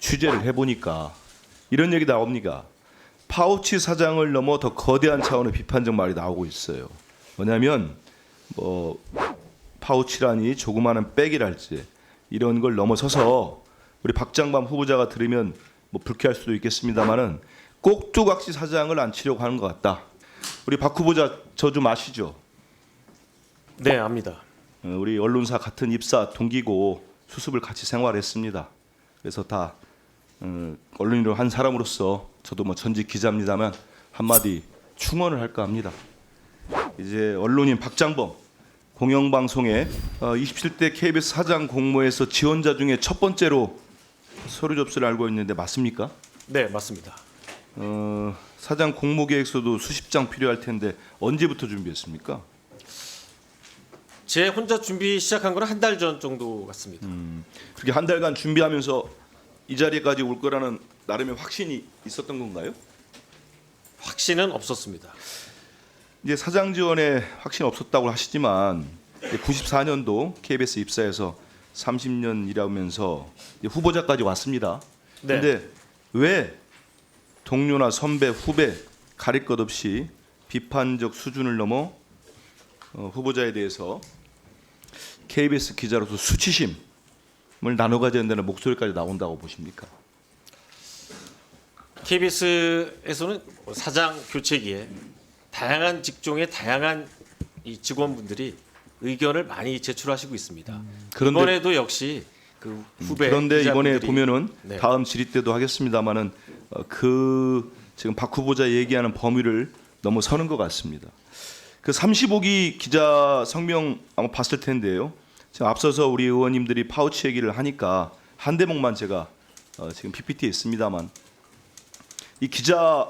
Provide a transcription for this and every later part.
취재를 해보니까 이런 얘기 나옵니다. 파우치 사장을 넘어 더 거대한 차원의 비판적 말이 나오고 있어요. 뭐냐면 뭐 파우치라니 조그마한 백이랄지 이런 걸 넘어서서 우리 박장범 후보자가 들으면 뭐 불쾌할 수도 있겠습니다만은 꼭두각시 사장을 앉히려고 하는 것 같다. 우리 박 후보자 저 좀 아시죠? 네, 압니다. 우리 언론사 같은 입사 동기고 수습을 같이 생활했습니다. 그래서 다 언론인으로 한 사람으로서 저도 뭐 전직 기자입니다만 한마디 충언을 할까 합니다. 이제 언론인 박장범 공영방송에 27대 KBS 사장 공모에서 지원자 중에 첫 번째로 서류 접수를 알고 있는데 맞습니까? 네, 맞습니다. 사장 공모 계획서도 수십 장 필요할 텐데 언제부터 준비했습니까? 제 혼자 준비 시작한 건 한 달 전 정도 같습니다. 그렇게 한 달간 준비하면서 이 자리까지 올 거라는 나름의 확신이 있었던 건가요? 확신은 없었습니다. 이제 사장 지원에 확신 없었다고 하시지만 94년도 KBS 입사해서 30년 일하면서 후보자까지 왔습니다. 네. 그런데 왜 동료나 선배, 후배 가릴 것 없이 비판적 수준을 넘어 후보자에 대해서 KBS 기자로서 수치심을 나눠 가져야 된다는 목소리까지 나온다고 보십니까? KBS에서는 사장 교체기에 다양한 직종의 다양한 이 직원분들이 의견을 많이 제출하시고 있습니다. 그런데 이번에도 역시 그 후배 그런데 이번에 기자분들이- 보면은 네. 다음 질의 때도 하겠습니다만은 그 지금 박 후보자 얘기하는 범위를 넘어서는 것 같습니다. 그 35기 기자 성명 아마 봤을 텐데요. 지금 앞서서 우리 의원님들이 파우치 얘기를 하니까 한 대목만 제가 지금 PPT에 있습니다만 이 기자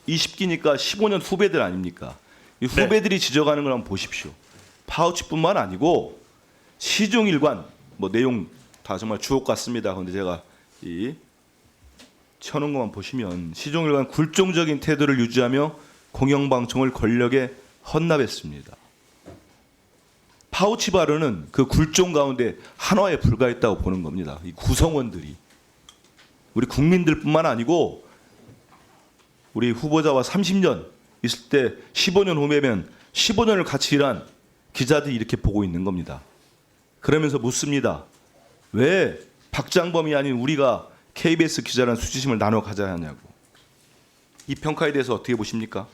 20기니까 15년 후배들 아닙니까? 이 후배들이 지적하는 걸 한번 보십시오. 파우치뿐만 아니고 시종일관 뭐 내용 다 정말 주옥 같습니다. 그런데 제가 이 쳐놓은 것만 보시면 시종일관 굴종적인 태도를 유지하며 공영방송을 권력에 헌납했습니다. 파우치 발언은 그 굴종 가운데 한화에 불과했다고 보는 겁니다. 이 구성원들이 우리 국민들뿐만 아니고 우리 후보자와 30년 있을 때 15년 후배면 15년을 같이 일한 기자들이 이렇게 보고 있는 겁니다. 그러면서 묻습니다. 왜 박장범이 아닌 우리가 KBS 기자라는 수치심을 나눠 가져야 하냐고. 이 평가에 대해서 어떻게 보십니까?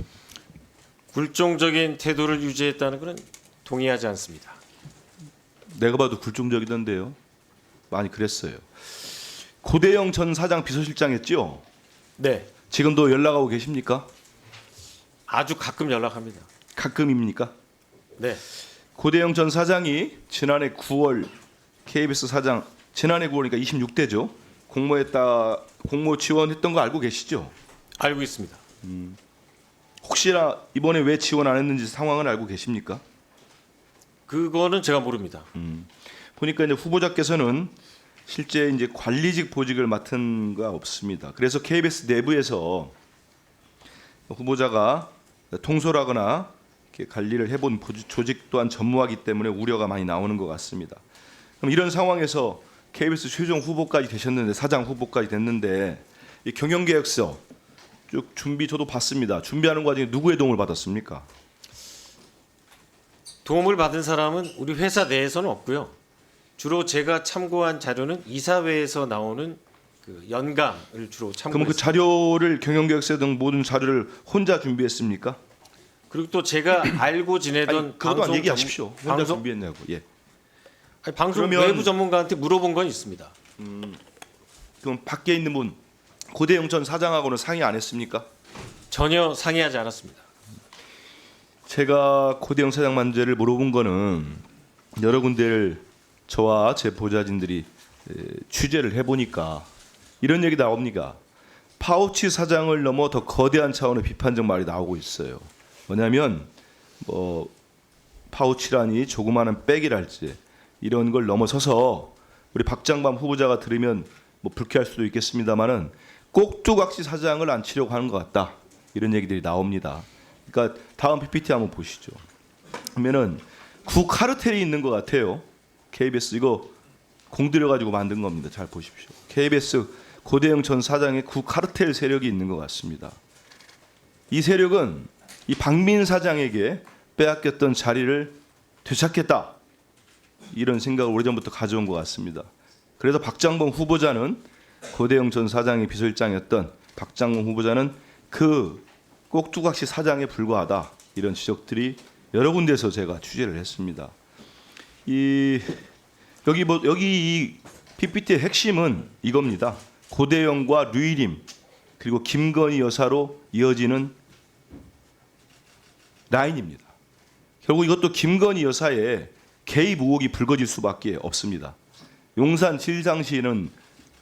굴종적인 태도를 유지했다는 것은 동의하지 않습니다. 내가 봐도 굴종적이던데요. 많이 그랬어요. 고대영 전 사장 비서실장 했죠? 네, 지금도 연락하고 계십니까? 아주 가끔 연락합니다. 가끔입니까? 네, 고대영 전 사장이 지난해 9월 KBS 사장 지난해 9월이니까 26대죠. 공모 지원했던 거 알고 계시죠? 알고 있습니다. 혹시나 이번에 왜 지원 안 했는지 상황을 알고 계십니까? 그거는 제가 모릅니다. 보니까 이제 후보자께서는 실제 이제 관리직 보직을 맡은 거 없습니다. 그래서 KBS 내부에서 후보자가 통솔하거나 이렇게 관리를 해본 조직 또한 전무하기 때문에 우려가 많이 나오는 것 같습니다. 그럼 이런 상황에서 KBS 최종 후보까지 되셨는데 사장 후보까지 됐는데 이 경영계획서 쭉 준비 저도 봤습니다. 준비하는 과정에 누구의 도움을 받았습니까? 도움을 받은 사람은 우리 회사 내에서는 없고요. 주로 제가 참고한 자료는 이사회에서 나오는 그 연감을 주로 그럼 그 참고했습니다. 자료를 경영계획서 등 모든 자료를 혼자 준비했습니까? 그리고 또 제가 알고 지내던 아니, 그것도 방송 얘기하십시오. 혼자 방송 준비했냐고. 예. 아니, 방송 그러면- 외부 전문가한테 물어본 건 있습니다. 그럼 밖에 있는 분 고대영 전 사장하고는 상의 안 했습니까? 전혀 상의하지 않았습니다. 제가 고대영 사장 문제를 물어본 거는 여러 군데를 저와 제 보좌진들이 취재를 해보니까 이런 얘기 나옵니다. 파우치 사장을 넘어 더 거대한 차원의 비판적 말이 나오고 있어요. 뭐냐면 뭐 파우치라니 조그마한 백이랄지 이런 걸 넘어서서 우리 박장범 후보자가 들으면 뭐 불쾌할 수도 있겠습니다만은 꼭두각시 사장을 앉히려고 하는 것 같다. 이런 얘기들이 나옵니다. 그러니까 다음 PPT 한번 보시죠. 그러면은 구카르텔이 있는 것 같아요. KBS 이거 공들여 가지고 만든 겁니다. 잘 보십시오. KBS 고대영 전 사장의 구카르텔 세력이 있는 것 같습니다. 이 세력은 이 박민 사장에게 빼앗겼던 자리를 되찾겠다, 이런 생각을 오래전부터 가져온 것 같습니다. 그래서 박장범 후보자는 고대영 전 사장의 비서실장이었던 박장범 후보자는 그 꼭두각시 사장에 불과하다, 이런 지적들이 여러 군데서 제가 취재를 했습니다. 여기 이 PPT의 핵심은 이겁니다. 고대영과 류일임 그리고 김건희 여사로 이어지는 라인입니다. 결국 이것도 김건희 여사의 개입 의혹이 불거질 수밖에 없습니다. 용산시장시는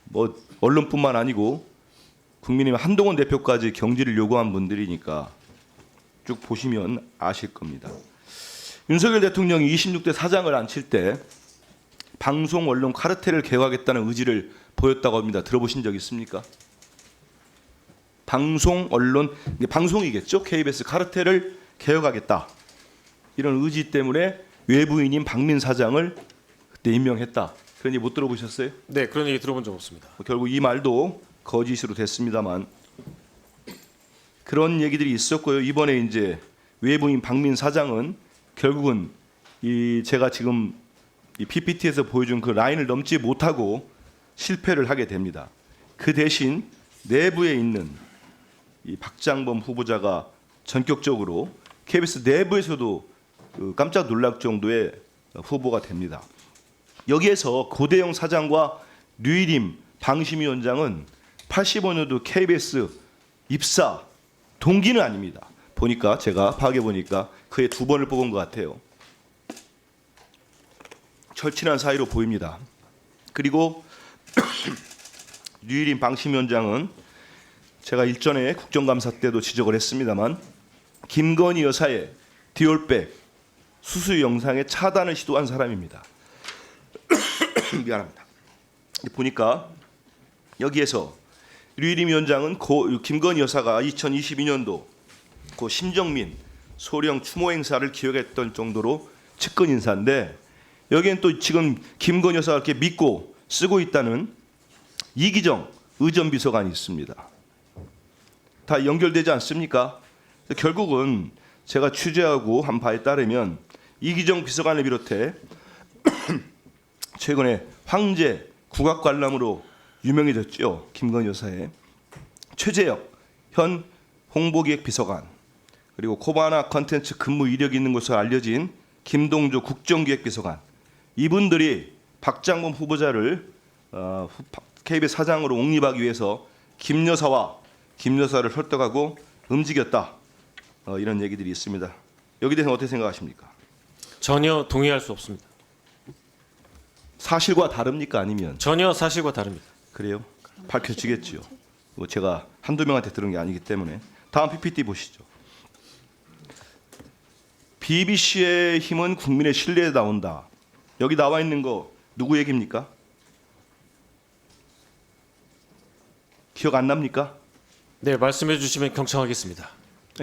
뭐 언론뿐만 아니고 국민의힘 한동훈 대표까지 경질을 요구한 분들이니까 쭉 보시면 아실 겁니다. 윤석열 대통령이 26대 사장을 앉힐 때 방송 언론 카르텔을 개혁하겠다는 의지를 보였다고 합니다. 들어보신 적 있습니까? 방송 언론, 방송이겠죠. KBS 카르텔을 개혁하겠다, 이런 의지 때문에 외부인인 박민 사장을 그때 임명했다. 그런 얘기 못 들어보셨어요? 네, 그런 얘기 들어본 적 없습니다. 결국 이 말도 거짓으로 됐습니다만 그런 얘기들이 있었고요. 이번에 이제 외부인 박민 사장은 결국은 이 제가 지금 이 PPT에서 보여준 그 라인을 넘지 못하고 실패를 하게 됩니다. 그 대신 내부에 있는 이 박장범 후보자가 전격적으로 KBS 내부에서도 깜짝 놀랄 정도의 후보가 됩니다. 여기에서 고대영 사장과 류일임 방심위원장은 85년도 KBS 입사 동기는 아닙니다. 보니까 제가 파악해 보니까 그의 두 번을 뽑은 것 같아요. 절친한 사이로 보입니다. 그리고 류일임 방심위원장은 제가 일전에 국정감사 때도 지적을 했습니다만 김건희 여사의 디올백 수수 영상의 차단을 시도한 사람입니다. 미안합니다. 보니까 여기에서 류일임 위원장은 김건희 여사가 2022년도 고 심정민 소령 추모 행사를 기획했던 정도로 측근 인사인데 여기엔 또 지금 김건희 여사가 이렇게 믿고 쓰고 있다는 이기정 의전비서관이 있습니다. 다 연결되지 않습니까? 결국은 제가 취재하고 한 바에 따르면 이기정 비서관을 비롯해 최근에 황제 국악관람으로 유명해졌죠. 김건희 여사의 최재혁 현 홍보기획비서관, 그리고 코바나 컨텐츠 근무 이력이 있는 것으로 알려진 김동조 국정기획비서관, 이분들이 박장범 후보자를 KBS 사장으로 옹립하기 위해서 김 여사를 설득하고 움직였다, 이런 얘기들이 있습니다. 여기 대해서 어떻게 생각하십니까? 전혀 동의할 수 없습니다. 사실과 다릅니까? 아니면 전혀 사실과 다릅니다. 그래요? 밝혀지겠지요. 뭐 제가 한두 명한테 들은 게 아니기 때문에. 다음 PPT 보시죠. BBC의 힘은 국민의 신뢰에 나온다. 여기 나와 있는 거 누구 얘기입니까? 기억 안 납니까? 네, 말씀해 주시면 경청하겠습니다.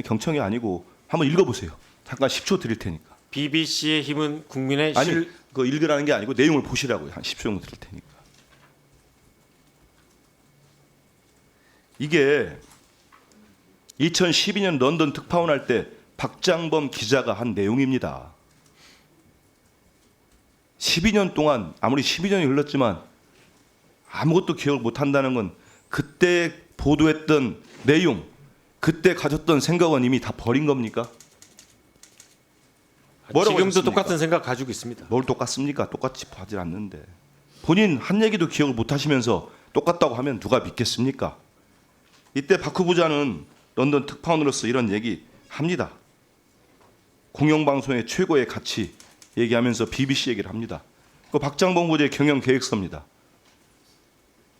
경청이 아니고 한번 읽어보세요. 잠깐 10초 드릴 테니까. BBC의 힘은 국민의 아니, 그거 읽으라는 게 아니고 내용을 보시라고요. 한 10초 정도 드릴 테니까. 이게 2012년 런던 특파원 할 때 박장범 기자가 한 내용입니다. 12년 동안 아무리 12년이 흘렀지만 아무것도 기억을 못한다는 건 그때 보도했던 내용, 그때 가졌던 생각은 이미 다 버린 겁니까? 뭐라고 지금도 하셨습니까? 똑같은 생각 가지고 있습니다. 뭘 똑같습니까? 똑같이 하지 않는데. 본인 한 얘기도 기억을 못하시면서 똑같다고 하면 누가 믿겠습니까? 이때 박 후보자는 런던 특파원으로서 이런 얘기 합니다. 공영방송의 최고의 가치 얘기하면서 BBC 얘기를 합니다. 그 박장범 후보자의 경영 계획서입니다.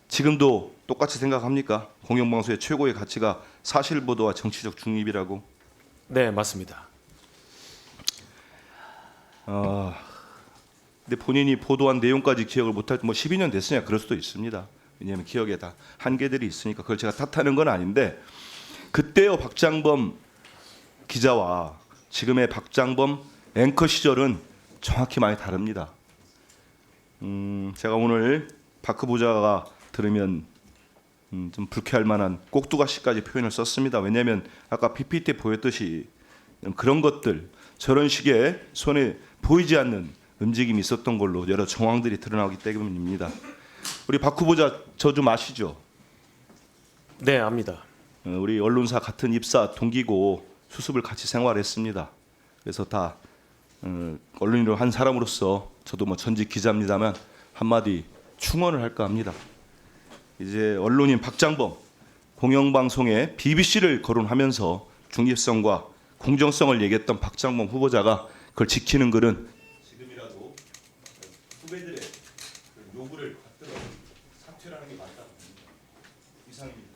지금도 똑같이 생각합니까? 공영방송의 최고의 가치가 사실보도와 정치적 중립이라고? 네, 맞습니다. 근데 본인이 보도한 내용까지 기억을 못할 때 뭐 12년 됐으냐 그럴 수도 있습니다. 왜냐하면 기억에 다 한계들이 있으니까 그걸 제가 탓하는 건 아닌데 그때의 박장범 기자와 지금의 박장범 앵커 시절은 정확히 많이 다릅니다. 제가 오늘 박 후보자가 들으면 좀 불쾌할 만한 꼭두가시까지 표현을 썼습니다. 왜냐하면 아까 PPT에 보였듯이 그런 것들 저런 식의 손에 보이지 않는 움직임이 있었던 걸로 여러 정황들이 드러나기 때문입니다. 우리 박 후보자 저 좀 아시죠? 네, 압니다. 우리 언론사 같은 입사 동기고 수습을 같이 생활했습니다. 그래서 다 언론인으로 한 사람으로서 저도 뭐 전직 기자입니다만 한마디 충언을 할까 합니다. 이제 언론인 박장범 공영방송에 BBC를 거론하면서 중립성과 공정성을 얘기했던 박장범 후보자가 그걸 지키는 글은 지금이라도 후배들의 요구를 받들어 사퇴하는 게 맞다. 이상입니다.